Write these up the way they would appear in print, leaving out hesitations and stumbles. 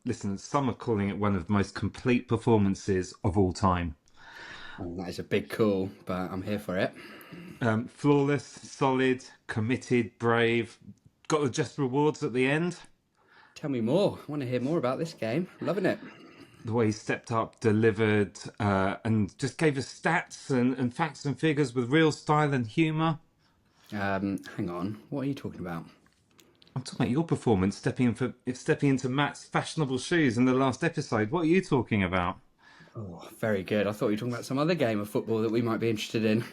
Listen, some are calling it one of the most complete performances of all time. That is a big call, but I'm here for it. Flawless, solid, committed, brave. Got the just rewards at the end. Tell me more. I want to hear more about this game. Loving it. The way he stepped up, delivered, and just gave us stats and facts and figures with real style and humour. Hang on. What are you talking about? I'm talking about your performance stepping into Matt's fashionable shoes in the last episode. What are you talking about? Oh, very good. I thought you were talking about some other game of football that we might be interested in.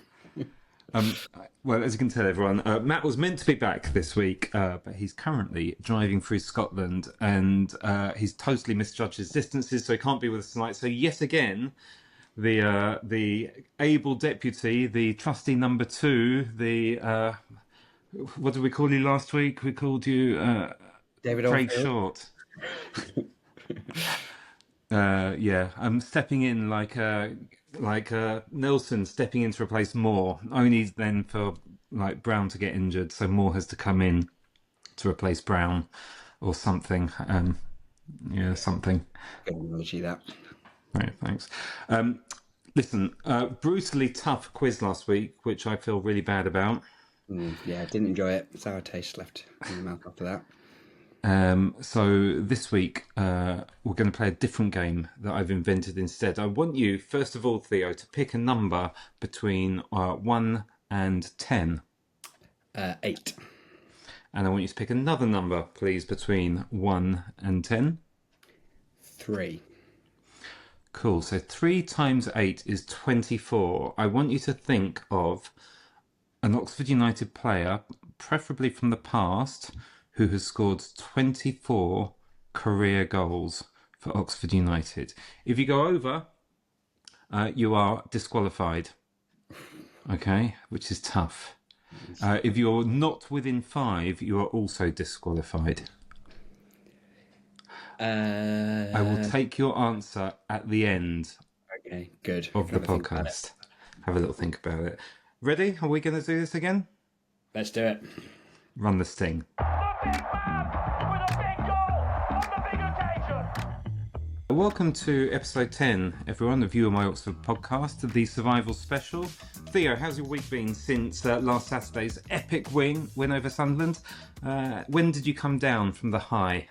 Um, well, as you can tell, everyone, Matt was meant to be back this week, but he's currently driving through Scotland, and he's totally misjudged his distances, so he can't be with us tonight. So yet again, the able deputy, the trusty number two, the what did we call you last week? We called you David Craig Oldfield. Short. Yeah, I'm stepping in like Nelson stepping in to replace Moore. Only then for like Brown to get injured, so Moore has to come in to replace Brown or something. Yeah, something. Good analogy, that. Right, thanks. Listen, brutally tough quiz last week, which I feel really bad about. Yeah, didn't enjoy it. Sour taste left in the mouth after that. So this week we're going to play a different game that I've invented instead. I want you, first of all, Theo, to pick a number between 1 and 10. 8. And I want you to pick another number, please, between 1 and 10. 3. Cool. So 3 times 8 is 24. I want you to think of an Oxford United player, preferably from the past, who has scored 24 career goals for Oxford United. If you go over, you are disqualified. Okay, which is tough. If you're not within 5, you are also disqualified. I will take your answer at the end Okay, good. of the Have a think about it. podcast. Have a little think about it. Ready? Are we going to do this again? Let's do it. Run the sting. Welcome to episode 10, everyone, of You and My Oxford podcast, the survival special. Theo, how's your week been since last Saturday's epic win over Sunderland? When did you come down from the high?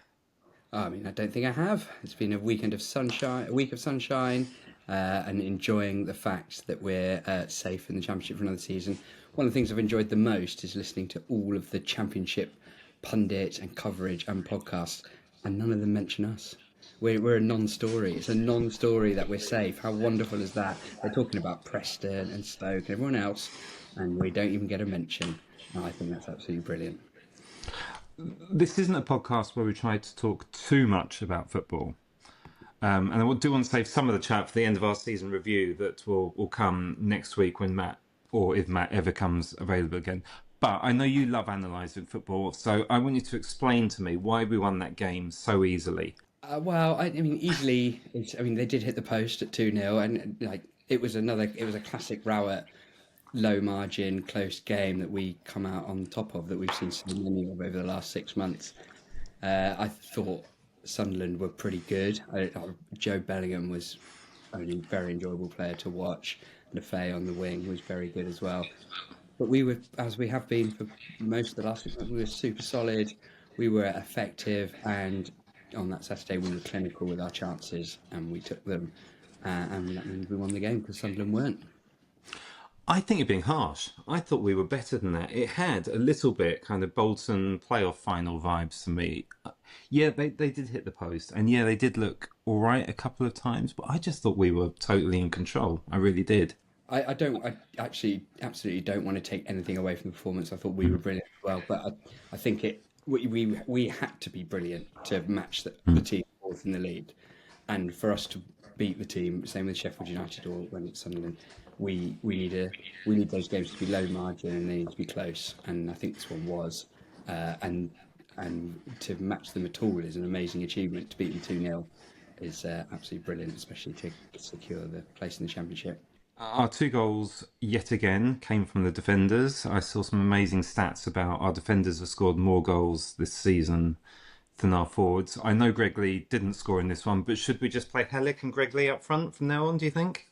I mean, I don't think I have. It's been a weekend of sunshine, a week of sunshine, and enjoying the fact that we're safe in the Championship for another season. One of the things I've enjoyed the most is listening to all of the Championship pundits and coverage and podcasts, and none of them mention us. We're a non-story. It's a non-story that we're safe. How wonderful is that? They're talking about Preston and Stoke and everyone else, and we don't even get a mention. And I think that's absolutely brilliant. This isn't a podcast where we try to talk too much about football. And I do want to save some of the chat for the end of our season review that will come next week when Matt, or if Matt ever comes available again. But I know you love analysing football, so I want you to explain to me why we won that game so easily. Well, I mean, easily. I mean, they did hit the post at 2-0, and like it was a classic Rowett low margin, close game that we come out on top of, that we've seen so many of over the last 6 months. I thought Sunderland were pretty good. Joe Bellingham was a very enjoyable player to watch. Lefay on the wing was very good as well. But we were, as we have been for most of the last 6 months, we were super solid. We were effective, and on that Saturday we were clinical with our chances, and we took them, and that means we won the game because Sunderland weren't. I think you're being harsh. I thought we were better than that. It had a little bit kind of Bolton playoff final vibes for me. Yeah, they did hit the post, and yeah, they did look all right a couple of times, but I just thought we were totally in control. I really did. I actually absolutely don't want to take anything away from the performance. I thought we were brilliant as well, but I think we had to be brilliant to match the team fourth in the league, and for us to beat the team, same with Sheffield United or when it's Sunderland, we need those games to be low margin and they need to be close, and I think this one was, and to match them at all is an amazing achievement. To beat them 2-0 is absolutely brilliant, especially to secure the place in the Championship. Our 2 goals, yet again, came from the defenders. I saw some amazing stats about our defenders have scored more goals this season than our forwards. I know Greg Lee didn't score in this one, but should we just play Hellick and Greg Lee up front from now on, do you think?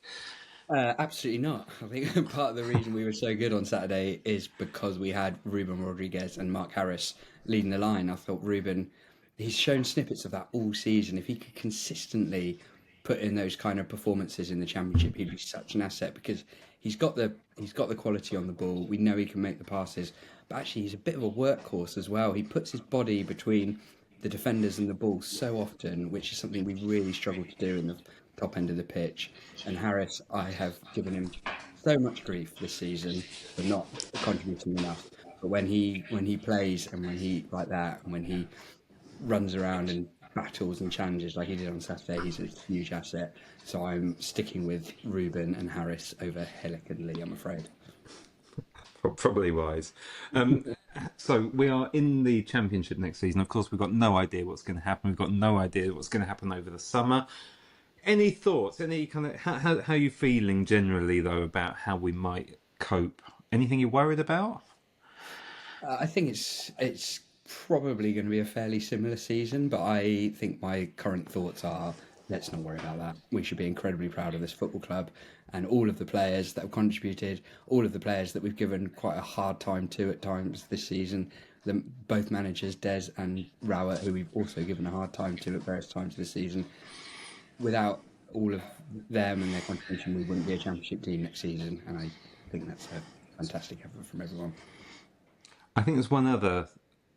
Absolutely not. I think part of the reason we were so good on Saturday is because we had Ruben Rodriguez and Mark Harris leading the line. I thought Ruben, he's shown snippets of that all season. If he could consistently put in those kind of performances in the Championship, he'd be such an asset because he's got the quality on the ball. We know he can make the passes, but actually he's a bit of a workhorse as well. He puts his body between the defenders and the ball so often, which is something we've really struggled to do in the top end of the pitch. And Harris, I have given him so much grief this season for not contributing enough. But when he plays and when he like that and when he runs around and battles and challenges like he did on Saturday, he's a huge asset. So I'm sticking with Ruben and Harris over Hillock and Lee, I'm afraid. Probably wise. Um, so we are in the Championship next season. Of course, we've got no idea what's going to happen. We've got no idea what's going to happen over the summer. Any thoughts? Any kind of how are you feeling generally though about how we might cope? Anything you're worried about? I think it's probably going to be a fairly similar season, but I think my current thoughts are let's not worry about that. We should be incredibly proud of this football club and all of the players that have contributed, all of the players that we've given quite a hard time to at times this season. Both managers, Des and Rowett, who we've also given a hard time to at various times this season. Without all of them and their contribution, we wouldn't be a Championship team next season, and I think that's a fantastic effort from everyone. I think there's one other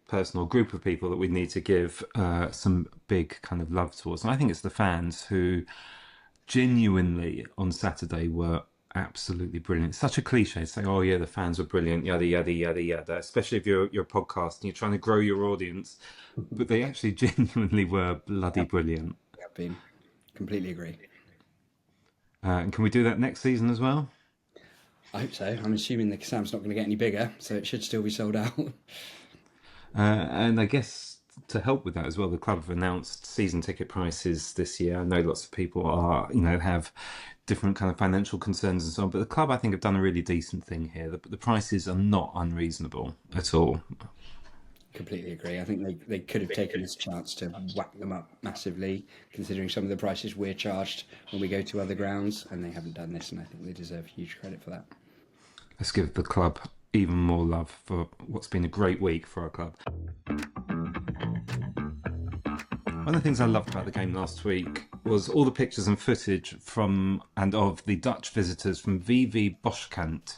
person or group of people that we need to give some big kind of love towards, and I think it's the fans who genuinely on Saturday were absolutely brilliant. It's such a cliche to say, "Oh yeah, the fans were brilliant," yada yada yada yada. Especially if you're a podcast and you're trying to grow your audience, but they actually genuinely were bloody Yep, brilliant. yep, been completely agree. And can we do that next season as well? I hope so. I'm assuming the Kassam's not going to get any bigger, so it should still be sold out. And I guess to help with that as well, the club have announced season ticket prices this year. I know lots of people are, have different kind of financial concerns and so on, but the club I think have done a really decent thing here. The prices are not unreasonable at all. Completely agree. I think they could have taken this chance to whack them up massively, considering some of the prices we're charged when we go to other grounds, and they haven't done this, and I think they deserve huge credit for that. Let's give the club even more love for what's been a great week for our club. One of the things I loved about the game last week was all the pictures and footage from and of the Dutch visitors from VV Boskant,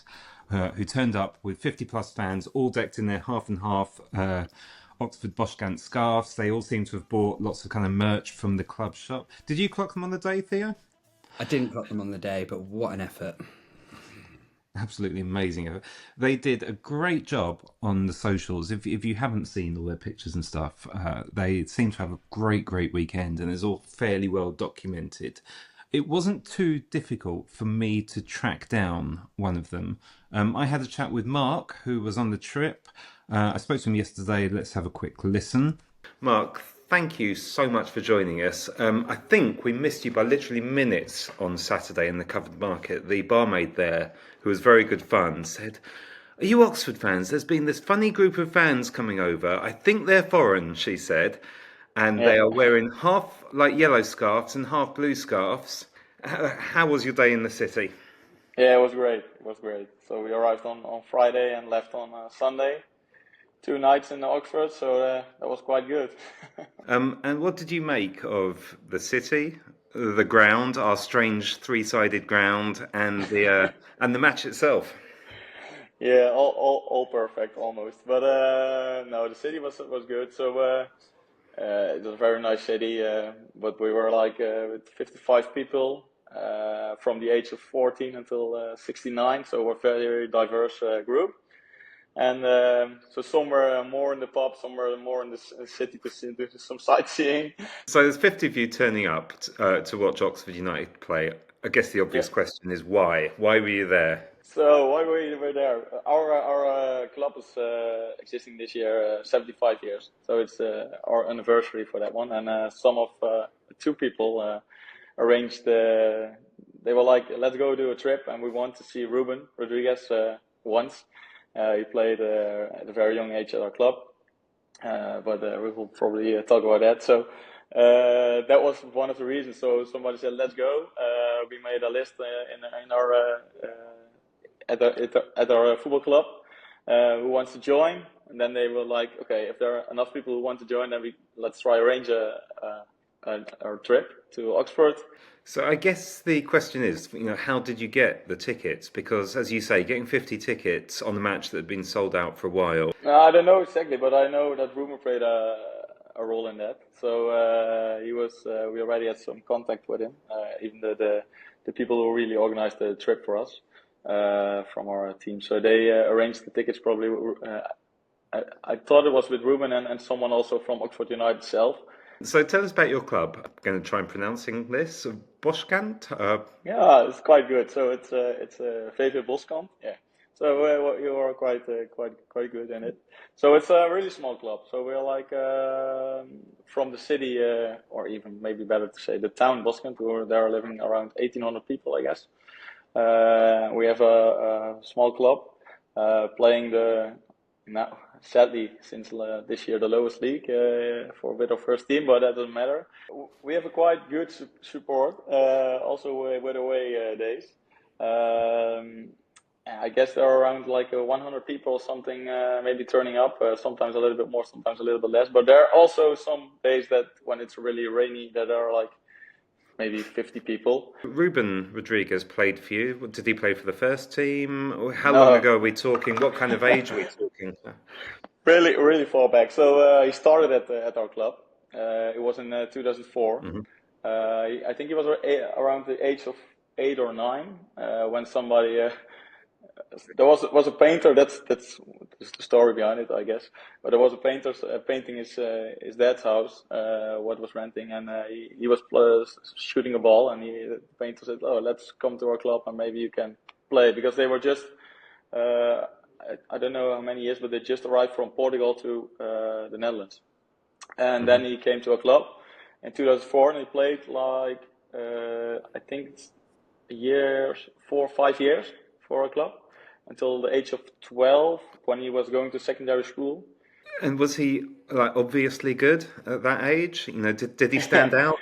who turned up with 50 plus fans, all decked in their half and half Oxford Boskant scarves. They all seem to have bought lots of kind of merch from the club shop. Did you clock them on the day, Theo? I didn't clock them on the day, but what an effort. Absolutely amazing. They did a great job on the socials. If you haven't seen all their pictures and stuff, they seem to have a great weekend, and it's all fairly well documented. It wasn't too difficult for me to track down one of them. I had a chat with Mark, who was on the trip. I spoke to him yesterday. Let's have a quick listen. Mark, thank you so much for joining us. I think we missed you by literally minutes on Saturday in the covered market. The barmaid there, who was very good fun, said, "Are you Oxford fans? There's been this funny group of fans coming over. I think they're foreign," she said. And Yeah, they are wearing half like yellow scarves and half blue scarves. How was your day in the city? yeah, it was great. It was great. So we arrived on Friday and left on Sunday. 2 nights in Oxford, so that was quite good. And what did you make of the city, the ground, our strange three-sided ground, and the match itself? Yeah, all perfect almost. But no, the city was good. So it was a very nice city. But we were like with 55 people from the age of 14 until 69. So we're a very diverse group. And so some were more in the pub, some were more in the city to do some sightseeing. So there's 50 of you turning up to watch Oxford United play. I guess the obvious Yeah. question is why? Why were you there? So why we were there? Our club is existing this year 75 years, so it's our anniversary for that one. And some of the two people arranged. They were like, "Let's go do a trip," and we want to see Ruben Rodriguez once. He played at a very young age at our club, but we will probably talk about that. So that was one of the reasons. So somebody said, "Let's go." We made a list in our at our football club who wants to join, and then they were like, "Okay, if there are enough people who want to join, then let's try arrange our trip to Oxford." So I guess the question is, how did you get the tickets? Because as you say, getting 50 tickets on the match that had been sold out for a while. I don't know exactly, but I know that Ruben played a role in that. So he was. We already had some contact with him, even the people who really organized the trip for us from our team. So they arranged the tickets probably. I thought it was with Ruben and someone also from Oxford United itself. So tell us about your club. I'm going to try and pronouncing this. Boskant? Yeah, it's quite good. So it's VV Boskant. Yeah. So you are quite good in it. So it's a really small club. So we're like from the city, or even maybe better to say the town Boskant. There are living around 1,800 people, I guess. We have a small club playing now, sadly, since this year, the lowest league for a bit of first team, but that doesn't matter. We have a quite good support, also with away days. I guess there are around like 100 people or something, maybe turning up, sometimes a little bit more, sometimes a little bit less. But there are also some days that when it's really rainy, that are like maybe 50 people. Ruben Rodriguez played for you. Did he play for the first team? How No. long ago are we talking? What kind of age are we talking? Really far back. So he started at our club. It was in 2004. Mm-hmm. I think he was around the age of 8 or 9 when somebody. There was a painter. That's the story behind it, I guess. But there was a painter painting his dad's house, what was renting, and he was shooting a ball, and the painter said, "Oh, let's come to our club and maybe you can play," because they were just. I don't know how many years, but they just arrived from Portugal to the Netherlands, and then he came to a club in 2004, and he played like I think it's 4 or 5 years for a club until the age of 12 when he was going to secondary school. And was he obviously good at that age? Did he stand out?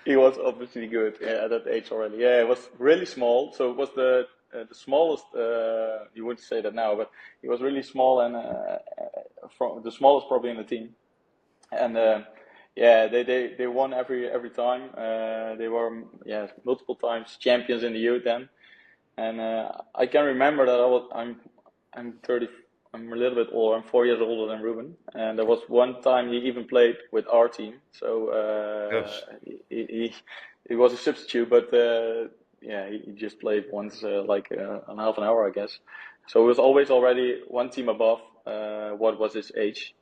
He was obviously good at that age already. Yeah, it was really small, so it was the smallest. You wouldn't say that now, but he was really small and from the smallest probably in the team. And yeah, they won every time. They were multiple times champions in the youth then. And I can remember that I'm 30. I'm a little bit older. I'm 4 years older than Ruben. And there was one time he even played with our team. So he was a substitute, but he just played once, like an half an hour, I guess. So he was always already one team above what was his age,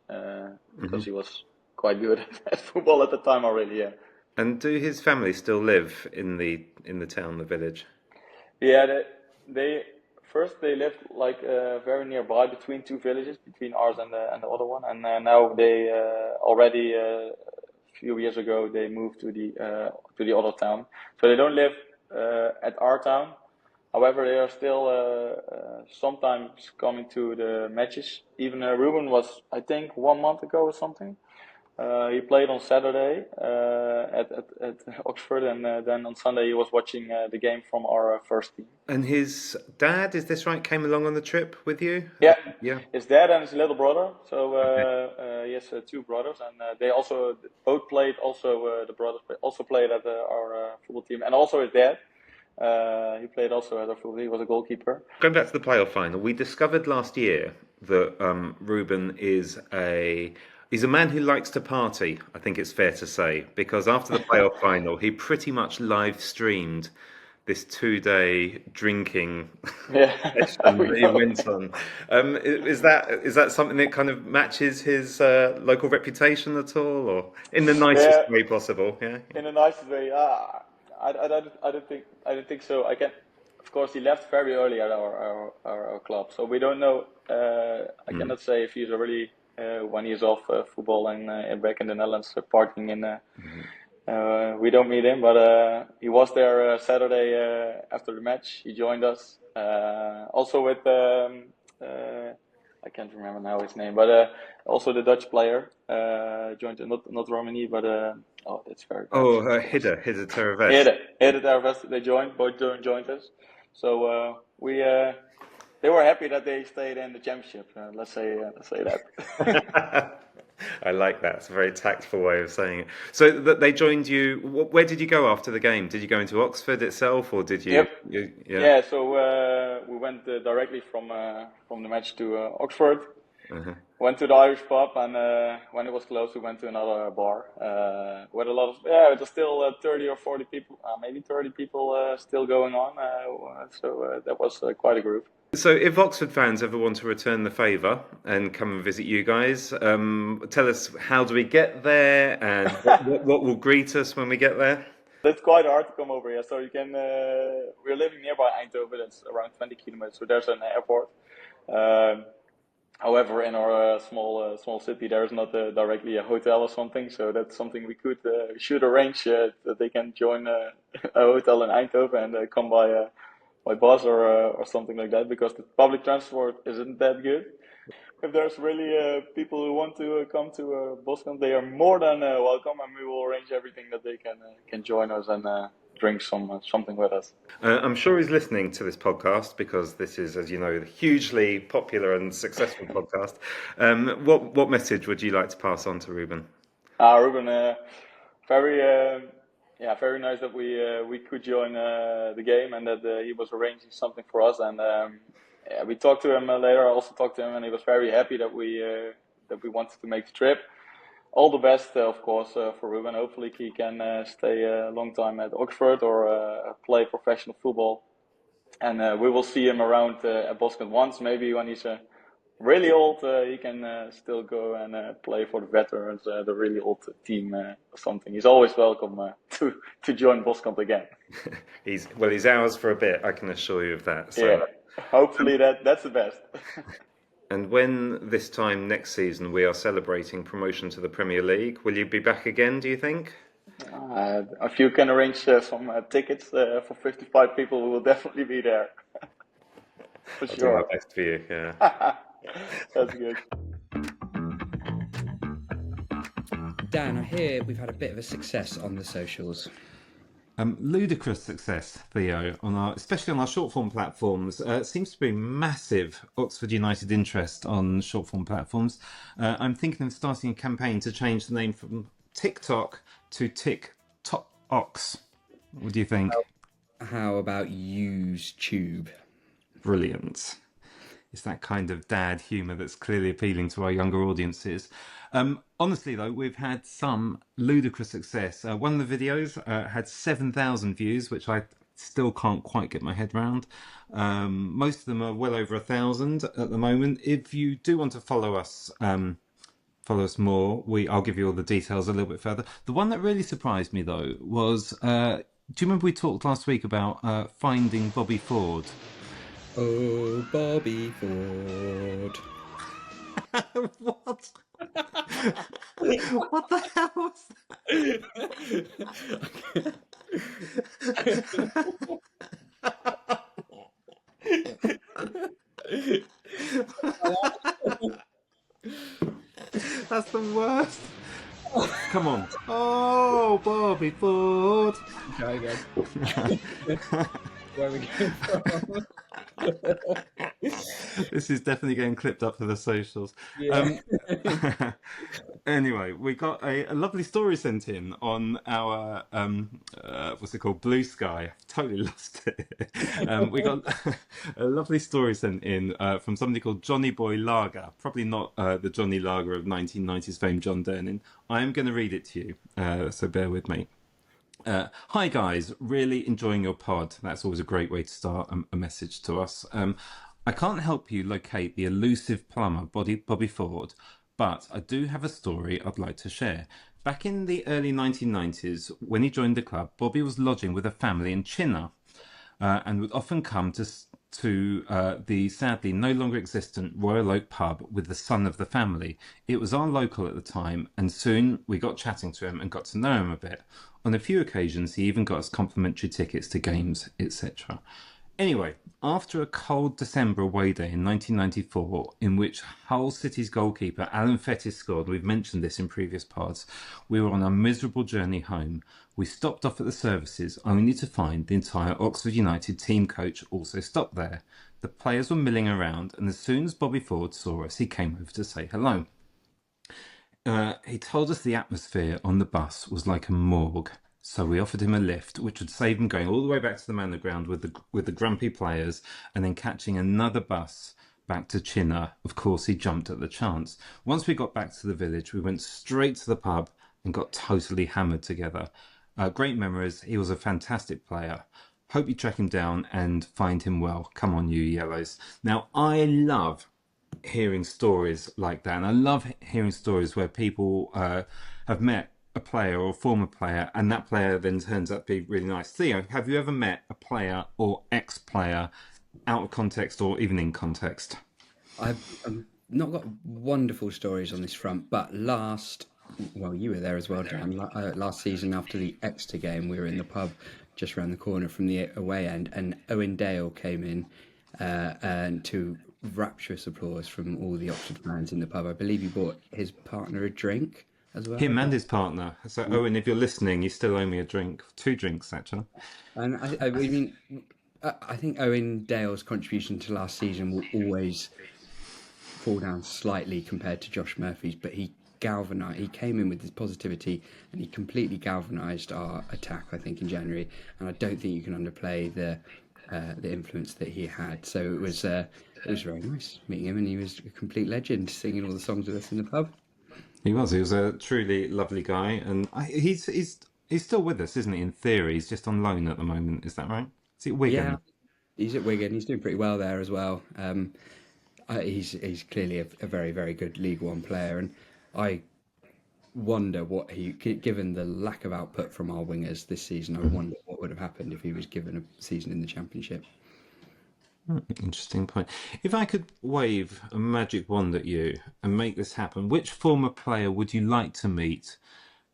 because he was quite good at football at the time already. Yeah. And do his family still live in the town, the village? Yeah, they first they lived like very nearby between two villages, between ours and the other one, and now they already a few years ago they moved to the other town. So they don't live at our town. However, they are still sometimes coming to the matches. Even Ruben was, I think, 1 month ago or something. He played on Saturday at Oxford, and then on Sunday he was watching the game from our first team. And his dad, is this right, came along on the trip with you? Yeah, yeah. His dad and his little brother. So he has two brothers, and they also both played. Also, the brothers also played at our football team, and also his dad. He played also at our football. He was a goalkeeper. Going back to the playoff final, we discovered last year that Ruben he's a man who likes to party, I think it's fair to say, because after the playoff final, he pretty much live streamed this 2-day drinking session that he went on. Is that something that kind of matches his local reputation at all, or in the nicest way possible? Yeah. In the nicest way. I don't think so. Of course, he left very early at our club, so we don't know. I cannot say if he's already. When he's off football and back in the Netherlands partying we don't meet him, but he was there Saturday after the match. He joined us also with I can't remember now his name, but also the Dutch player joined, not Romani, but oh, that's very bad. Oh, Hidde Terravest. Hidde Terravest, they joined, both joined us. So they were happy that they stayed in the championship. Let's say that. I like that. It's a very tactful way of saying it. So that they joined you. Where did you go after the game? Did you go into Oxford itself, or did you? Yep. Yeah. So we went directly from the match to Oxford. Uh-huh. Went to the Irish pub, and when it was closed, we went to another bar with a lot of it was still 30 or 40 people, maybe 30 people still going on. So that was quite a group. So if Oxford fans ever want to return the favour and come and visit you guys, tell us, how do we get there, and what will greet us when we get there? It's quite hard to come over here. So you can. We're living nearby Eindhoven. It's around 20 kilometers. So there's an airport. However, in our small city, there is not directly a hotel or something. So that's something we should arrange that they can join a hotel in Eindhoven and come by bus or something like that, because the public transport isn't that good. If there's really people who want to come to Boskant, they are more than welcome, and we will arrange everything that they can join us and drink something with us. I'm sure he's listening to this podcast, because this is, as you know, a hugely popular and successful podcast. What message would you like to pass on to Ruben? Ruben, very nice that we could join the game, and that he was arranging something for us. And we talked to him later. I also talked to him, and he was very happy that we wanted to make the trip. All the best, of course, for Ruben. Hopefully he can stay a long time at Oxford or play professional football. And we will see him around at Boskant once. Maybe when he's really old, he can still go and play for the veterans, the really old team or something. He's always welcome to join Boskant again. He's ours for a bit, I can assure you of that. So. Yeah, hopefully that's the best. And when this time next season we are celebrating promotion to the Premier League, will you be back again, do you think? If you can arrange some tickets for 55 people, we will definitely be there. For I'll sure. do my best for you, yeah. That's good. Dan, I hear we've had a bit of a success on the socials. Ludicrous success, Theo, especially on our short form platforms. It seems to be massive Oxford United interest on short form platforms. I'm thinking of starting a campaign to change the name from TikTok to TikToks. What do you think? How about YouTube? Brilliant. It's that kind of dad humour that's clearly appealing to our younger audiences. Honestly, though, we've had some ludicrous success. One of the videos had 7,000 views, which I still can't quite get my head around. Most of them are well over 1,000 at the moment. If you do want to follow us more, I'll give you all the details a little bit further. The one that really surprised me, though, was... do you remember we talked last week about finding Bobby Ford? Oh, Bobby Ford. What? What the hell was that? That's the worst. Come on. Oh, Bobby Ford. Try again. Where are we going from? This is definitely getting clipped up for the socials. Yeah. Anyway, we got a lovely story sent in on our what's it called, Blue Sky. I've totally lost it. We got a lovely story sent in from somebody called Johnny Boy Lager. Probably not the Johnny Lager of 1990s fame, John Dernan. I am going to read it to you, so bear with me. Hi guys, really enjoying your pod. That's always a great way to start a message to us. I can't help you locate the elusive plumber Bobby Ford, but I do have a story I'd like to share. Back in the early 1990s, when he joined the club, Bobby was lodging with a family in Chinnor and would often come to the sadly no longer existent Royal Oak pub with the son of the family. It was our local at the time, and soon we got chatting to him and got to know him a bit. On a few occasions, he even got us complimentary tickets to games, etc. Anyway, after a cold December away day in 1994, in which Hull City's goalkeeper Alan Fettis scored, we've mentioned this in previous parts, we were on a miserable journey home. We stopped off at the services only to find the entire Oxford United team coach also stopped there. The players were milling around, and as soon as Bobby Ford saw us, he came over to say hello. He told us the atmosphere on the bus was like a morgue, so we offered him a lift, which would save him going all the way back to the Manor Ground with the grumpy players, and then catching another bus back to Chinner. Of course, he jumped at the chance. Once we got back to the village, we went straight to the pub and got totally hammered together. Great memories. He was a fantastic player. Hope you track him down and find him well. Come on, you Yellows. Now, I love hearing stories like that, and I love hearing stories where people have met a player or a former player, and that player then turns out to be really nice. Theo, have you ever met a player or ex-player out of context or even in context? I've not got wonderful stories on this front, but well, you were there as well, Dan. Last season after the Exeter game, we were in the pub just around the corner from the away end, and Owen Dale came in and to rapturous applause from all the Oxford fans in the pub. I believe he bought his partner a drink as well. Him and his partner. So, Owen, if you're listening, you still owe me a drink. 2 drinks, actually. And I mean, I think Owen Dale's contribution to last season will always fall down slightly compared to Josh Murphy's, but he came in with his positivity and he completely galvanised our attack, I think, in January. And I don't think you can underplay the influence that he had. So it was very nice meeting him, and he was a complete legend, singing all the songs with us in the pub. He was a truly lovely guy, and he's still with us, isn't he? In theory, he's just on loan at the moment. Is that right? Is it Wigan? Yeah, he's at Wigan. He's doing pretty well there as well. He's clearly a very, very good League One player, and I wonder given the lack of output from our wingers this season, I wonder what would have happened if he was given a season in the Championship. Interesting point. If I could wave a magic wand at you and make this happen, which former player would you like to meet?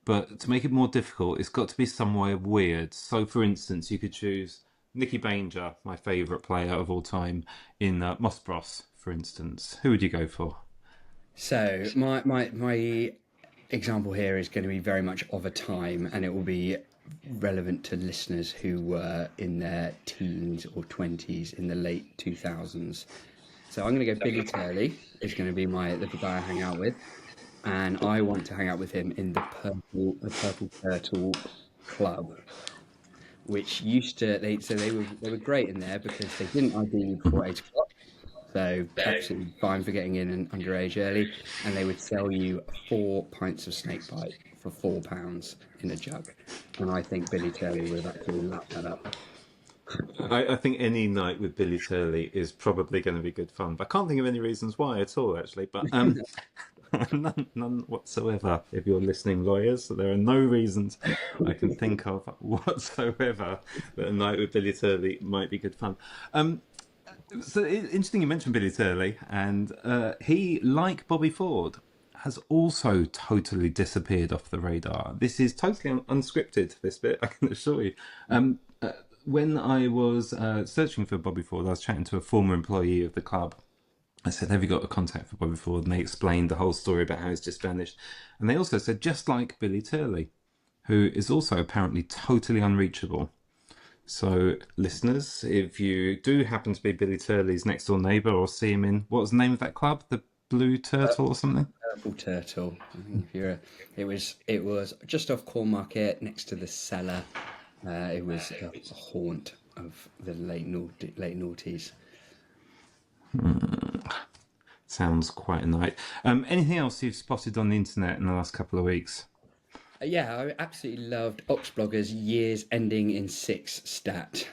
But to make it more difficult, it's got to be somewhere weird. So, for instance, you could choose Nicky Banger, my favourite player of all time, in Moss Bros, for instance. Who would you go for? So my example here is going to be very much of a time, and it will be relevant to listeners who were in their teens or 20s in the late 2000s. So I'm going to go Billy Turley is going to be the guy I hang out with, and I want to hang out with him in the Purple Turtle Club, which used to they were great in there because they didn't ID before 8 o'clock. So absolutely fine for getting in and underage early, and they would sell you 4 pints of snakebite for £4 in a jug. And I think Billy Turley would have actually lapped that up. I think any night with Billy Turley is probably going to be good fun. But I can't think of any reasons why at all, actually. But none whatsoever. If you're listening, lawyers, there are no reasons I can think of whatsoever that a night with Billy Turley might be good fun. So interesting you mentioned Billy Turley, and he, like Bobby Ford, has also totally disappeared off the radar. This is totally unscripted, this bit, I can assure you. When I was searching for Bobby Ford, I was chatting to a former employee of the club. I said, have you got a contact for Bobby Ford? And they explained the whole story about how he's just vanished. And they also said, just like Billy Turley, who is also apparently totally unreachable. So, listeners, if you do happen to be Billy Turley's next door neighbour or see him in, what was the name of that club? The Blue Turtle or something? Purple Turtle. It was just off Cornmarket, next to the cellar. It was a haunt of the late noughties. Sounds quite a night. Anything else you've spotted on the internet in the last couple of weeks? Yeah, I absolutely loved Oxblogger's years ending in 6 stat.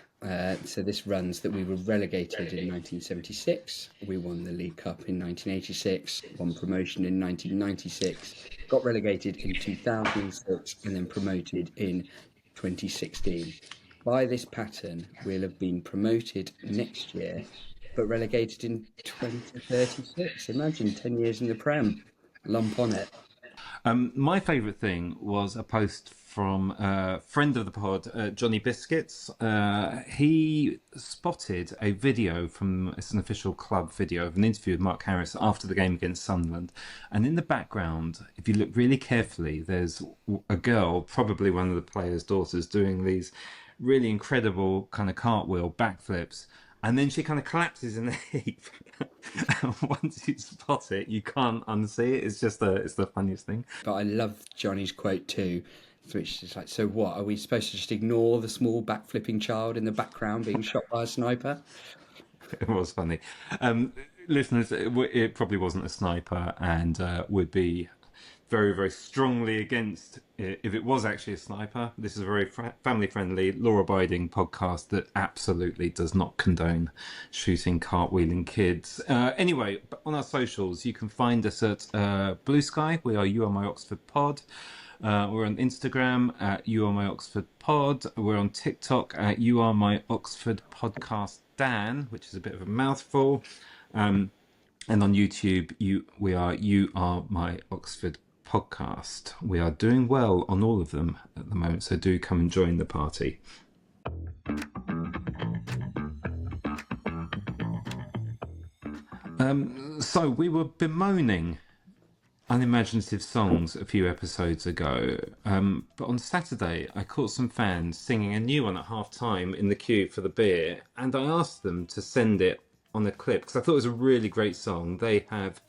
So this runs that we were relegated in 1976, we won the League Cup in 1986, won promotion in 1996, got relegated in 2006, and then promoted in 2016. By this pattern, we'll have been promoted next year, but relegated in 2036. Imagine 10 years in the Prem. Lump on it. My favourite thing was a post from a friend of the pod, Johnny Biscuits. He spotted a video it's an official club video of an interview with Mark Harris after the game against Sunderland. And in the background, if you look really carefully, there's a girl, probably one of the players' daughters, doing these really incredible kind of cartwheel backflips. And then she kind of collapses in a heap. And once you spot it, you can't unsee it. It's the funniest thing. But I love Johnny's quote too, which is like, so what? Are we supposed to just ignore the small backflipping child in the background being shot by a sniper? It was funny. Listeners, it probably wasn't a sniper and would be very, very strongly against it if it was actually a sniper. This is a very family-friendly, law-abiding podcast that absolutely does not condone shooting, cartwheeling kids. Anyway, on our socials, you can find us at Blue Sky. We are You Are My Oxford Pod. We're on Instagram at You Are My Oxford Pod. We're on TikTok at You Are My Oxford Podcast Dan, which is a bit of a mouthful. And on YouTube, we are You Are My Oxford Podcast. We are doing well on all of them at the moment, so do come and join the party. So we were bemoaning unimaginative songs a few episodes ago, but on Saturday I caught some fans singing a new one at half time in the queue for the beer, and I asked them to send it on a clip because I thought it was a really great song. They have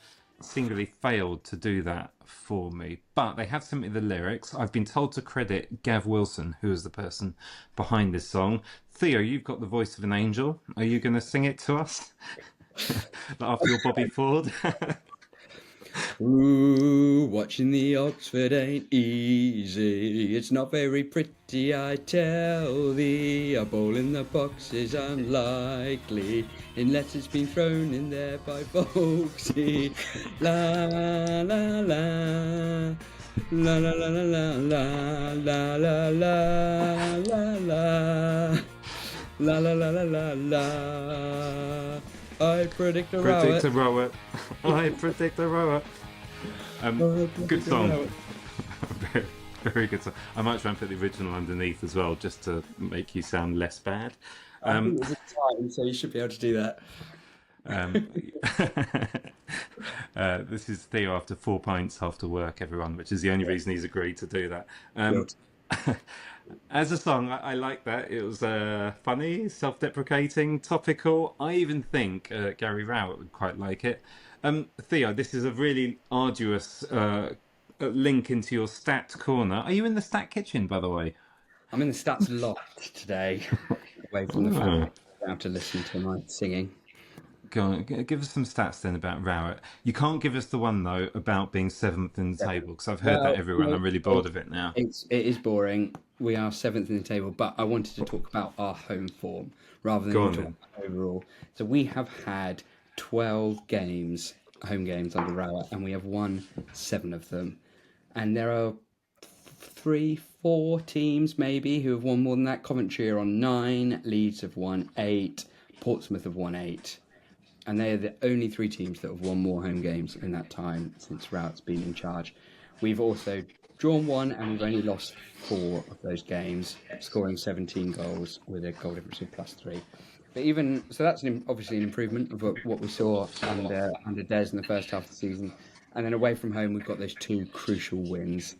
singularly failed to do that for me, but they have sent me the lyrics. I've been told to credit Gav Wilson, who is the person behind this song. Theo, you've got the voice of an angel. Are you going to sing it to us after your Bobby Ford? Ooh, watching the Oxford ain't easy. It's not very pretty, I tell thee. A ball in the box is unlikely unless it's been thrown in there by Folksy. La la la. La la la la la la la la la la la la la la la. I predict a Rowett. I predict a Rowett. Good song. very, very good song. I might try and put the original underneath as well, just to make you sound less bad. I think it was a time, so you should be able to do that. This is Theo after 4 pints after work, everyone, which is the only reason he's agreed to do that. As a song, I like that. It was funny, self-deprecating, topical. I even think Gary Rowett would quite like it. Theo, this is a really arduous link into your stat corner. Are you in the stat kitchen, by the way? I'm in the stats loft today, away from the family, down to listen to my singing. Go on, give us some stats then about Rowett. You can't give us the one though about being 7th in the table, because I've heard that everywhere and I'm really bored of it now. It is boring. We are 7th in the table, but I wanted to talk about our home form rather than talk about overall. So we have had 12 games, home games under Rowett, and we have won 7 of them. And there are 3-4 teams maybe who have won more than that. Coventry are on 9, Leeds have won 8, Portsmouth have won 8. And they are the only 3 teams that have won more home games in that time since Rowett's been in charge. We've also drawn 1 and we've only lost 4 of those games, scoring 17 goals with a goal difference of +3. But even so, that's obviously an improvement of what we saw under Des in the first half of the season. And then away from home, we've got those 2 crucial wins,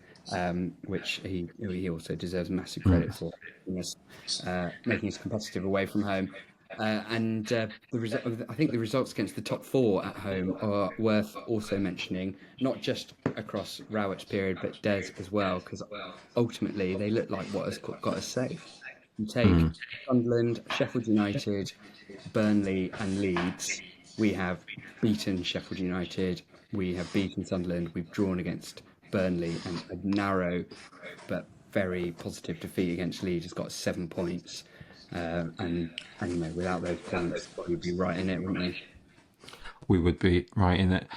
which he also deserves massive credit for, making us competitive away from home. And I think the results against the top 4 at home are worth also mentioning, not just across Rowett's period, but Des as well, because ultimately they look like what has got us safe. You take Sunderland, Sheffield United, Burnley and Leeds. We have beaten Sheffield United, we have beaten Sunderland, we've drawn against Burnley, and a narrow but very positive defeat against Leeds has got 7 points. And without those points, we'd be right in it, wouldn't we? We would be right in it.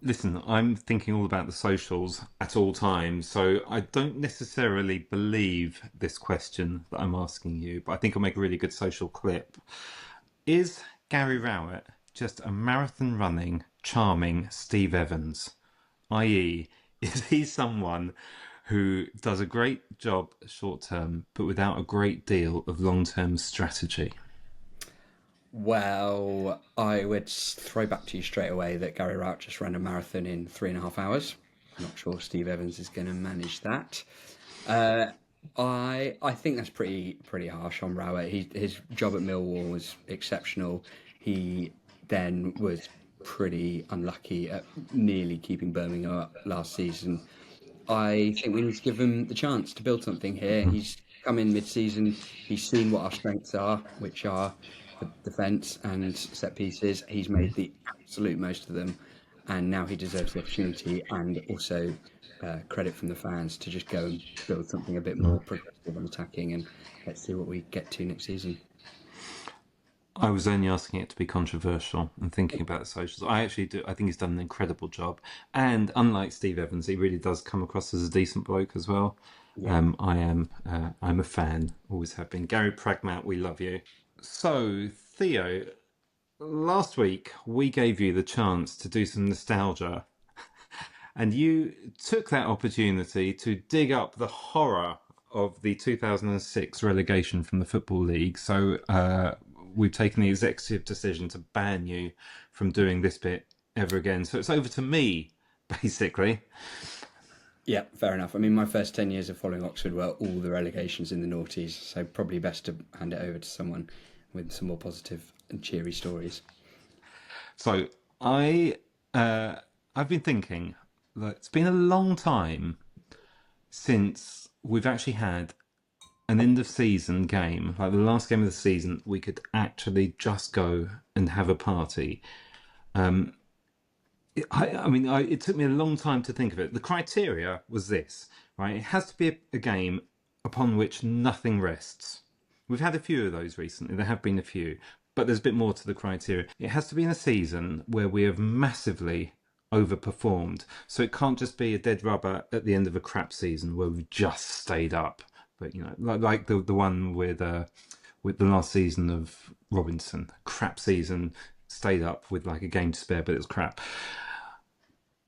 Listen, I'm thinking all about the socials at all times, so I don't necessarily believe this question that I'm asking you, but I think I'll make a really good social clip. Is Gary Rowett just a marathon running, charming Steve Evans? I.e., is he someone who does a great job short term, but without a great deal of long term strategy. Well, I would throw back to you straight away that Gary Rowett just ran a marathon in 3.5 hours. I'm not sure Steve Evans is going to manage that. Uh, I think that's pretty harsh on Rowett. His job at Millwall was exceptional. He then was pretty unlucky at nearly keeping Birmingham up last season. I think we need to give him the chance to build something here. He's come in mid-season. He's seen what our strengths are, which are the defence and set pieces. He's made the absolute most of them, and now he deserves the opportunity and also credit from the fans to just go and build something a bit more progressive and attacking. And let's see what we get to next season. I was only asking it to be controversial and thinking about the socials. I actually do. I think he's done an incredible job. And unlike Steve Evans, he really does come across as a decent bloke as well. Yeah. I'm a fan, always have been. Gary Pragmat, we love you. So, Theo, last week we gave you the chance to do some nostalgia, and you took that opportunity to dig up the horror of the 2006 relegation from the Football League. So we've taken the executive decision to ban you from doing this bit ever again. So it's over to me, basically. Yeah, fair enough. I mean, my first 10 years of following Oxford were all the relegations in the noughties, so probably best to hand it over to someone with some more positive and cheery stories. So I've been thinking that it's been a long time since we've actually had an end of season game, like the last game of the season, we could actually just go and have a party. It took me a long time to think of it. The criteria was this, right? It has to be a game upon which nothing rests. We've had a few of those recently. There have been a few, but there's a bit more to the criteria. It has to be in a season where we have massively overperformed. So it can't just be a dead rubber at the end of a crap season where we've just stayed up. But like the one with the last season of Robinson, crap season, stayed up with like a game to spare, but it was crap.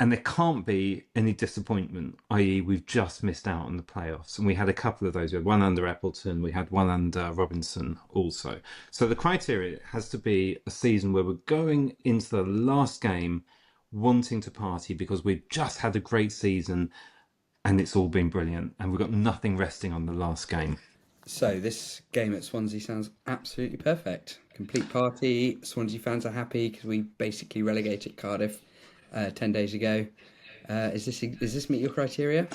And there can't be any disappointment, i.e. we've just missed out on the playoffs. And we had a couple of those. We had one under Appleton, we had one under Robinson also. So the criteria has to be a season where we're going into the last game wanting to party because we've just had a great season and it's all been brilliant. And we've got nothing resting on the last game. So this game at Swansea sounds absolutely perfect. Complete party. Swansea fans are happy because we basically relegated Cardiff 10 days ago. Does this meet your criteria?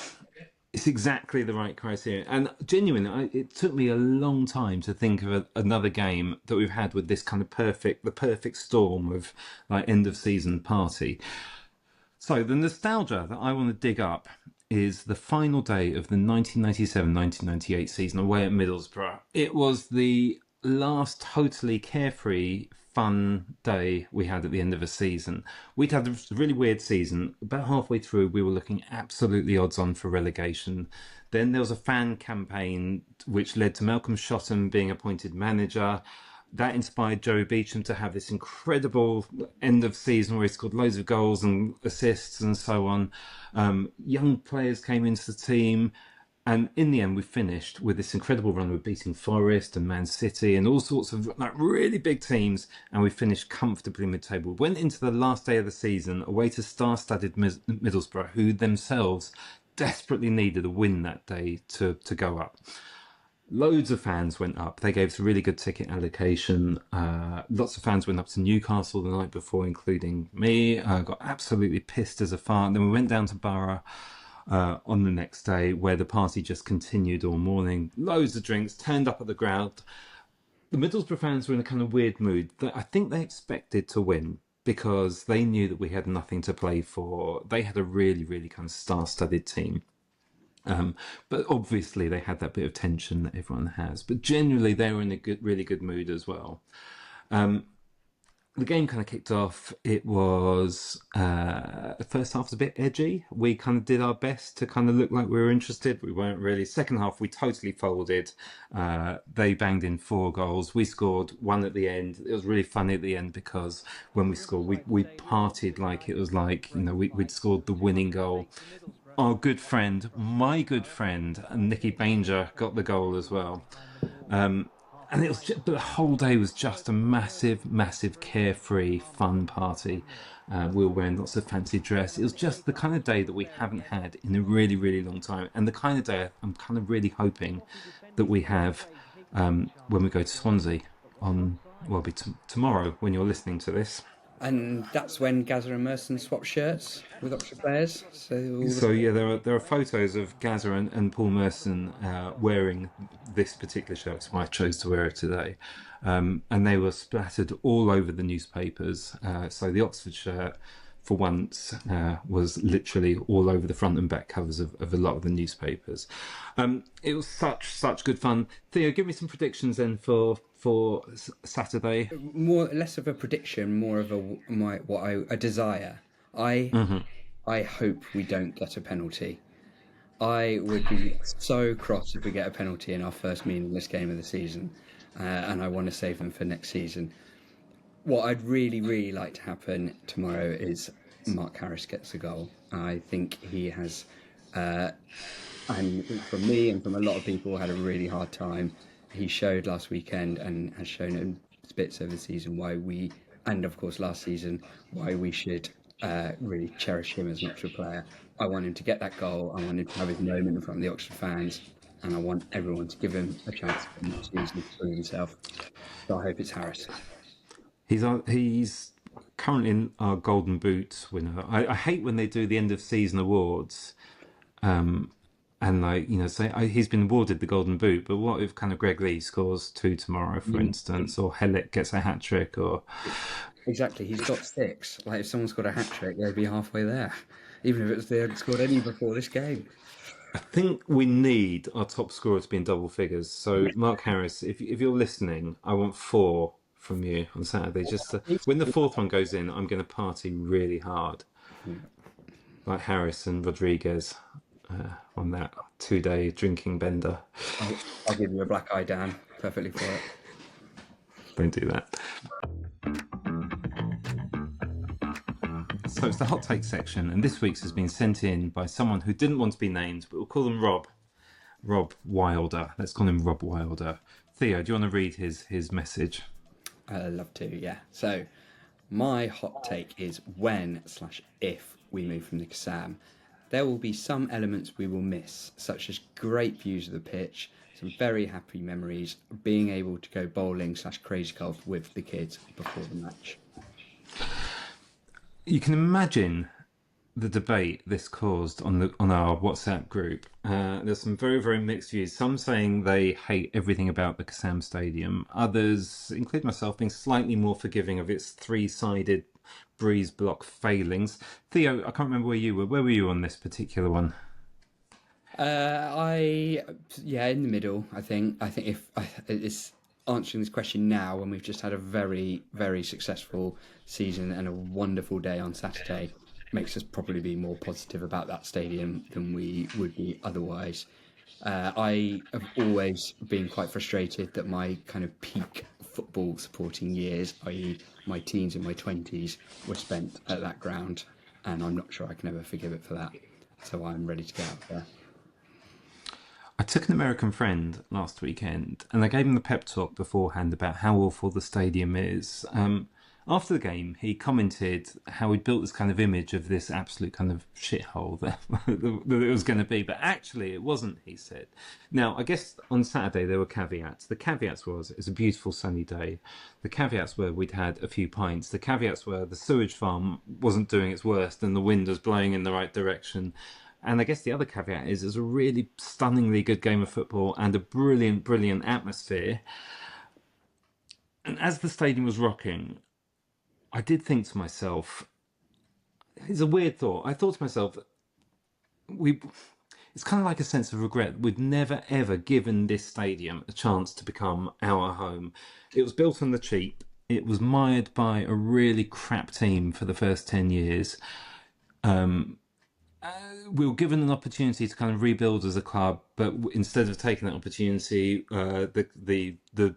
It's exactly the right criteria. And genuinely, it took me a long time to think of another game that we've had with this kind of the perfect storm of like end of season party. So the nostalgia that I want to dig up is the final day of the 1997-1998 season away at Middlesbrough. It was the last totally carefree, fun day we had at the end of a season. We'd had a really weird season. About halfway through, we were looking absolutely odds on for relegation. Then there was a fan campaign which led to Malcolm Shotton being appointed manager. That inspired Joey Beauchamp to have this incredible end of season where he scored loads of goals and assists and so on. Young players came into the team. And in the end, we finished with this incredible run of beating Forest and Man City and all sorts of like really big teams. And we finished comfortably mid-table. Went into the last day of the season away to star-studded Middlesbrough, who themselves desperately needed a win that day to go up. Loads of fans went up. They gave us a really good ticket allocation. Lots of fans went up to Newcastle the night before, including me. Got absolutely pissed as a fart. Then we went down to Borough on the next day, where the party just continued all morning. Loads of drinks, turned up at the ground. The Middlesbrough fans were in a kind of weird mood. I think they expected to win because they knew that we had nothing to play for. They had a really, really kind of star-studded team. But obviously they had that bit of tension that everyone has. But generally they were in a really good mood as well. The game kind of kicked off. It was the first half was a bit edgy. We kind of did our best to kind of look like we were interested. We weren't really. Second half, we totally folded. They banged in 4 goals. We scored 1 at the end. It was really funny at the end because when we scored, we partied like it was like we'd scored the winning goal. our good friend, my good friend, Nicky Banger got the goal as well. And it was just, the whole day was just a massive, massive, carefree, fun party. We were wearing lots of fancy dress. It was just the kind of day that we haven't had in a really, really long time, and the kind of day I'm kind of really hoping that we have when we go to Swansea on, well, it'll be tomorrow when you're listening to this. And that's when Gazza and Merson swap shirts with Oxford players. So all So the yeah, there are photos of Gazza and Paul Merson wearing this particular shirt. So I chose to wear it today, and they were splattered all over the newspapers. So the Oxford shirt, for once, was literally all over the front and back covers of a lot of the newspapers. It was such good fun. Theo, give me some predictions then for Saturday. more less of a prediction, more of a desire. I hope we don't get a penalty. I would be so cross if we get a penalty in our first meaningless game of the season, and I want to save them for next season. What I'd really, really like to happen tomorrow is Mark Harris gets a goal. I think he has, and from me and from a lot of people, had a really hard time. He showed last weekend and has shown in bits over the season and of course last season, why we should really cherish him as an Oxford player. I want him to get that goal. I want him to have his moment in front of the Oxford fans, and I want everyone to give him a chance for next season to prove himself. So I hope it's Harris. He's currently our Golden Boot winner. I hate when they do the end of season awards, and say he's been awarded the Golden Boot. But what if kind of Greg Lee scores 2 tomorrow, for instance, or Hellick gets a hat trick, or Exactly, he's got 6. Like if someone's got a hat trick, they'd be halfway there, even if they hadn't scored any before this game. I think we need our top scorer to be in double figures. So Mark Harris, if you're listening, I want 4 from you on Saturday. Just when the 4th one goes in, I'm going to party really hard, like Harris and Rodriguez on that 2-day drinking bender. I'll give you a black eye, Dan. Perfectly for it. Don't do that. So it's the hot take section, and this week's has been sent in by someone who didn't want to be named, but we'll call them Rob. Rob Wilder. Let's call him Rob Wilder. Theo, do you want to read his message? I'd love to, yeah. So, my hot take is when/if we move from the Kassam, there will be some elements we will miss, such as great views of the pitch, some very happy memories, being able to go bowling/crazy golf with the kids before the match. You can imagine the debate this caused on our WhatsApp group. There's some very, very mixed views. Some saying they hate everything about the Kassam Stadium. Others, including myself, being slightly more forgiving of its 3-sided breeze block failings. Theo, I can't remember where you were. Where were you on this particular one? In the middle. I think if it's answering this question now when we've just had a very, very successful season and a wonderful day on Saturday, makes us probably be more positive about that stadium than we would be otherwise. I have always been quite frustrated that my kind of peak football supporting years, i.e. my teens and my 20s, were spent at that ground, and I'm not sure I can ever forgive it for that. So I'm ready to get out there. I took an American friend last weekend, and I gave him the pep talk beforehand about how awful the stadium is. After the game, he commented how he'd built this kind of image of this absolute kind of shithole that it was going to be, but actually it wasn't, he said. Now, I guess on Saturday there were caveats. The caveats was it's a beautiful sunny day. The caveats were we'd had a few pints. The caveats were the sewage farm wasn't doing its worst and the wind was blowing in the right direction. And I guess the other caveat is it's a really stunningly good game of football and a brilliant, brilliant atmosphere. And as the stadium was rocking, I did think to myself, it's a weird thought. I thought to myself, it's kind of like a sense of regret. We'd never, ever given this stadium a chance to become our home. It was built on the cheap. It was mired by a really crap team for the first 10 years. We were given an opportunity to kind of rebuild as a club, but instead of taking that opportunity, the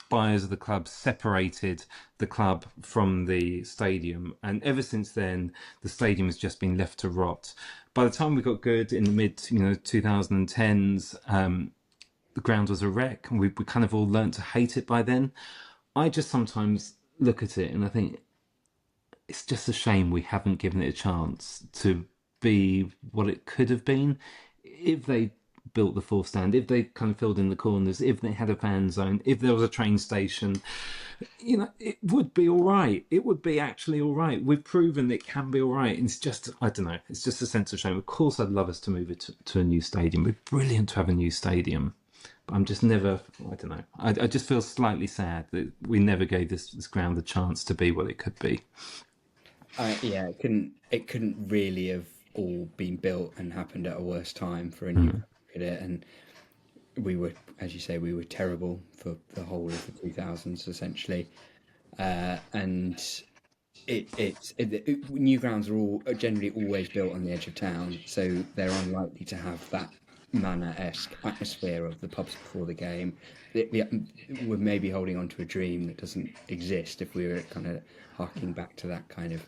buyers of the club separated the club from the stadium, and ever since then the stadium has just been left to rot. By the time we got good in the mid 2010s, the ground was a wreck, and we kind of all learnt to hate it by then. I just sometimes look at it and I think it's just a shame we haven't given it a chance to be what it could have been if they built the fourth stand, if they kind of filled in the corners, if they had a fan zone, if there was a train station. It would be all right. It would be actually all right. We've proven it can be all right. It's just, I don't know, it's just a sense of shame. Of course, I'd love us to move it to a new stadium. It'd be brilliant to have a new stadium. But I'm just never, I don't know. I just feel slightly sad that we never gave this ground the chance to be what it could be. Yeah, it couldn't really have all been built and happened at a worse time for a new it. And we were, as you say, we were terrible for the whole of the 2000s essentially. And new grounds are generally always built on the edge of town, so they're unlikely to have that manor-esque atmosphere of the pubs before the game. We're maybe holding on to a dream that doesn't exist if we were kind of harking back to that kind of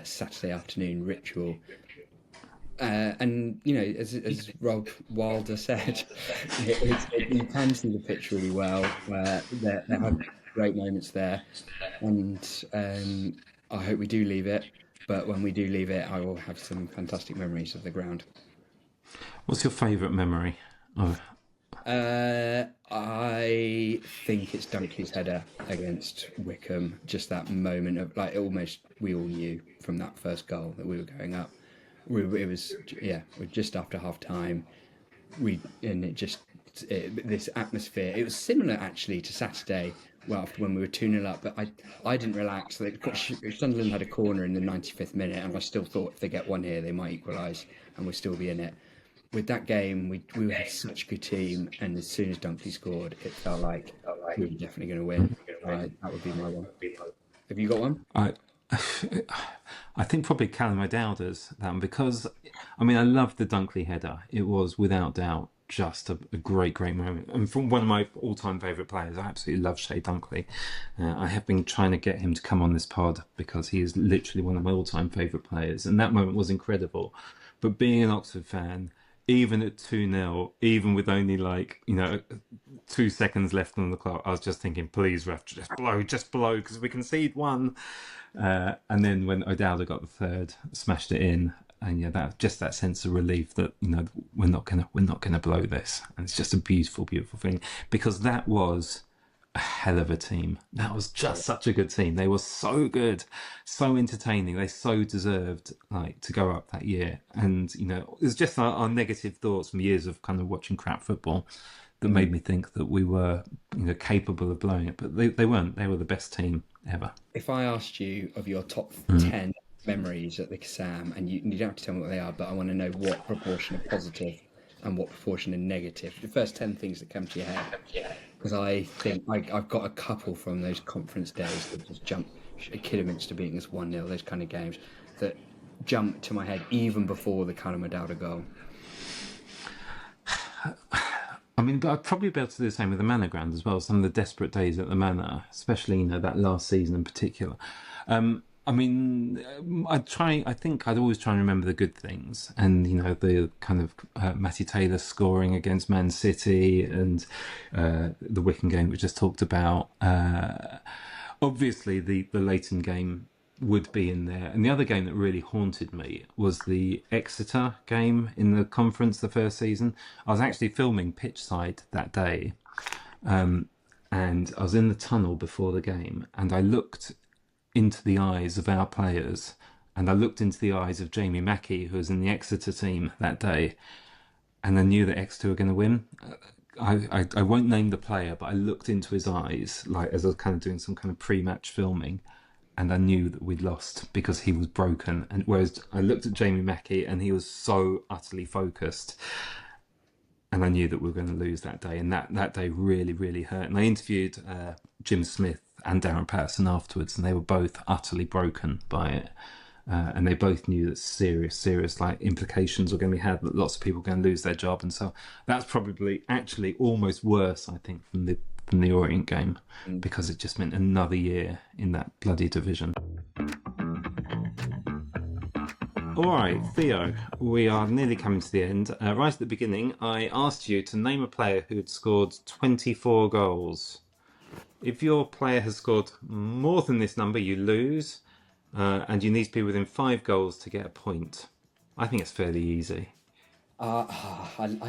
Saturday afternoon ritual. And as Rob Wilder said, you can see the pitch really well. There have great moments there, and I hope we do leave it. But when we do leave it, I will have some fantastic memories of the ground. What's your favourite memory of? I think it's Dunkley's header against Wickham. Just that moment of we all knew from that first goal that we were going up. We're just after half time. This atmosphere. It was similar actually to Saturday. Well, after when we were 2-0 up, but I didn't relax. Sunderland had a corner in the 95th minute, and I still thought if they get one here, they might equalise, and we'll still be in it. With that game, we had such a good team, and as soon as Dunkley scored, it felt like we were definitely going to win. That would be my one. Have you got one? I think probably Callum O'Dowda's that one, because I love the Dunkley header. It was without doubt just a great moment, and from one of my all-time favourite players. I absolutely love Shay Dunkley. I have been trying to get him to come on this pod because he is literally one of my all-time favourite players, and that moment was incredible. But being an Oxford fan, even at 2-0, even with only 2 seconds left on the clock, I was just thinking, please ref, just blow, because we concede one. And then when O'Dowda got the third, smashed it in, and that sense of relief that we're not gonna blow this, and it's just a beautiful thing, because that was a hell of a team. That was just such a good team. They were so good, so entertaining. They so deserved to go up that year. And it's just our negative thoughts from years of kind of watching crap football that made me think that we were capable of blowing it, but they weren't. They were the best team ever. If I asked you of your top 10 memories at the Kassam, and you don't have to tell me what they are, but I want to know what proportion are positive and what proportion are negative. The first 10 things that come to your head. Because I think I've got a couple from those conference days that just jump. Kidderminster beating us 1-0, those kind of games that jump to my head even before the Callum O'Dowda goal. But I'd probably be able to do the same with the Manor Ground as well. Some of the desperate days at the Manor, especially that last season in particular. I think I'd always try and remember the good things, and the kind of Matty Taylor scoring against Man City, and the Wycombe game we just talked about. Obviously, the Leighton game would be in there, and the other game that really haunted me was the Exeter game in the conference the first season. I was actually filming pitchside that day, and I was in the tunnel before the game, and I looked into the eyes of our players, and I looked into the eyes of Jamie Mackey, who was in the Exeter team that day, and I knew that Exeter were going to win. I won't name the player, but I looked into his eyes as I was kind of doing some kind of pre-match filming, and I knew that we'd lost because he was broken. And whereas I looked at Jamie Mackey and he was so utterly focused, and I knew that we were going to lose that day. And that day really, really hurt. And I interviewed Jim Smith and Darren Patterson afterwards, and they were both utterly broken by it. And they both knew that serious implications were going to be had, that lots of people were going to lose their job. And so that's probably actually almost worse, I think, than from the Orient game because it just meant another year in that bloody division. All right, Theo, we are nearly coming to the end. Right at the beginning, I asked you to name a player who had scored 24 goals. If your player has scored more than this number, you lose, and you need to be within 5 goals to get a point. I think it's fairly easy. I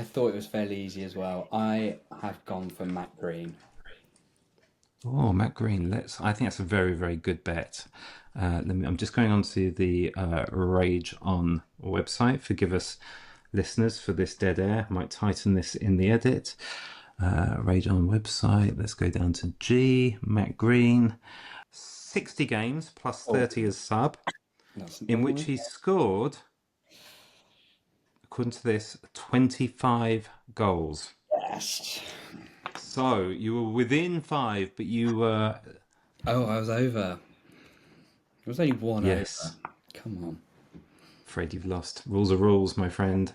thought it was fairly easy as well. I have gone for Matt Green. Oh, Matt Green. I think that's a very, very good bet. I'm just going on to the Rage On website. Forgive us, listeners, for this dead air. I might tighten this in the edit. Rage On website. Let's go down to G. Matt Green. 60 games plus 30 as sub, in which he scored, according to this, 25 goals. Yes. So you were within 5, but you were... Oh, I was over. It was only one Yes. over. Come on. Afraid you've lost. Rules are rules, my friend.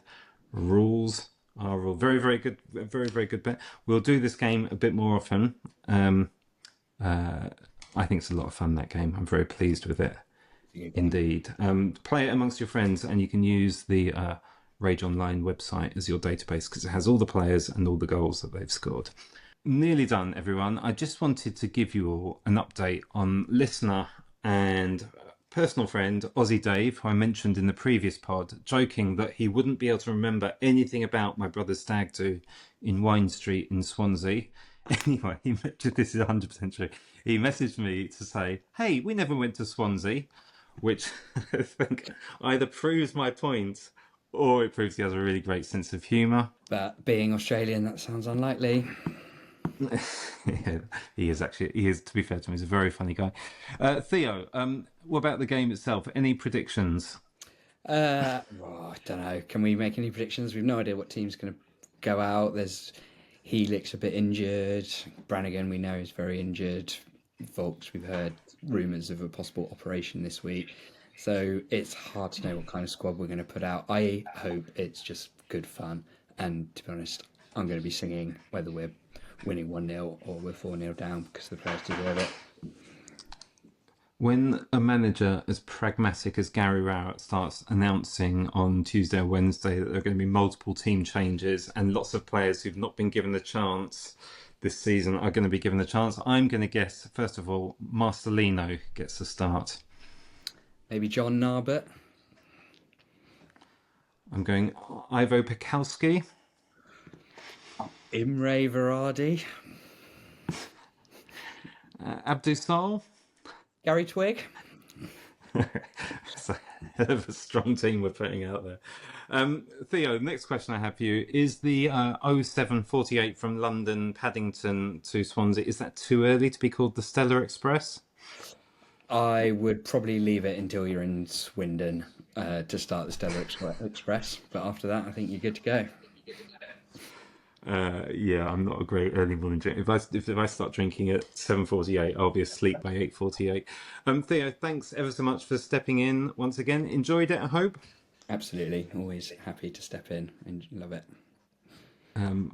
Rules are rules. Very, very good. Very, very good bet. We'll do this game a bit more often. I think it's a lot of fun, that game. I'm very pleased with it. Indeed. Play it amongst your friends, and you can use the Rage Online website as your database because it has all the players and all the goals that they've scored. Nearly done, everyone. I just wanted to give you all an update on listener and personal friend Aussie Dave, who I mentioned in the previous pod, joking that he wouldn't be able to remember anything about my brother's stag do in Wine Street in Swansea. Anyway, this is 100% true. He messaged me to say, hey, we never went to Swansea, which I think either proves my point or it proves he has a really great sense of humour. But being Australian, that sounds unlikely. Yeah, he is, to be fair to him, he's a very funny guy. Theo, what about the game itself? Any predictions? I don't know. Can we make any predictions? We've no idea what team's going to go out. Helix a bit injured. Brannigan, we know, is very injured. Volks, we've heard rumours of a possible operation this week. So it's hard to know what kind of squad we're going to put out. I hope it's just good fun. And to be honest, I'm going to be singing whether we're winning 1-0 or we're 4-0 down because the players deserve it. When a manager as pragmatic as Gary Rowett starts announcing on Tuesday or Wednesday that there are going to be multiple team changes and lots of players who've not been given the chance this season are going to be given the chance, I'm going to guess, first of all, Marcelino gets a start. Maybe John Narbert. I'm going Ivo Pekalski. Imre Varadi. Abdusal. Gary Twigg. It's a hell of a strong team we're putting out there. Theo, the next question I have for you is the 0748 from London, Paddington to Swansea. Is that too early to be called the Stellar Express? I would probably leave it until you're in Swindon to start the Stellar Express. But after that, I think you're good to go. Yeah, I'm not a great early morning drinker. If I start drinking at 7:48, I'll be asleep by 8:48. Theo, thanks ever so much for stepping in once again. Enjoyed it, I hope. Absolutely, always happy to step in and love it.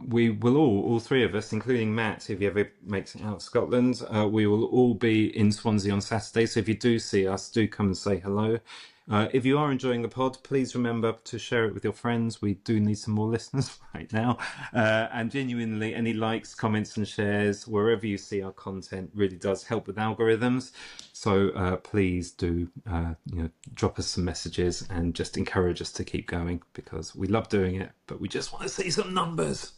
We will all three of us, including Matt, if he ever makes it out of Scotland, we will all be in Swansea on Saturday. So if you do see us, do come and say hello. If you are enjoying the pod, please remember to share it with your friends. We do need some more listeners right now. And genuinely, any likes, comments and shares, wherever you see our content really does help with algorithms. So please do drop us some messages and just encourage us to keep going because we love doing it, but we just want to see some numbers.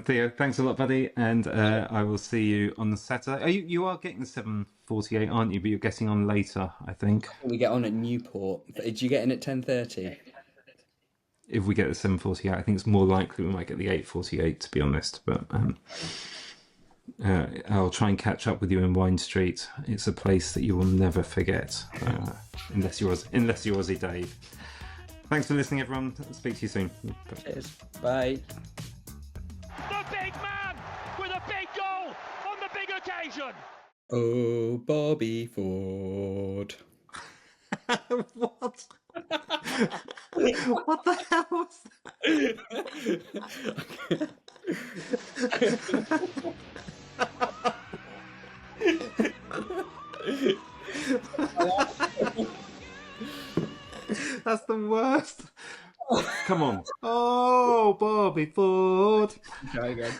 Theo, thanks a lot, buddy, and I will see you on the Saturday. You are getting 7:48, aren't you? But you're getting on later, I think. We get on at Newport. Did you get in at 10:30? If we get the 7:48, I think it's more likely we might get the 8:48, to be honest. But I'll try and catch up with you in Wine Street. It's a place that you will never forget, unless you're Aussie Dave. Thanks for listening, everyone. I'll speak to you soon. Cheers. Bye. The big man with a big goal on the big occasion. Oh, Bobby Ford. What? What the hell was that? That's the worst. Come on. Oh, Bobby Ford. Try again.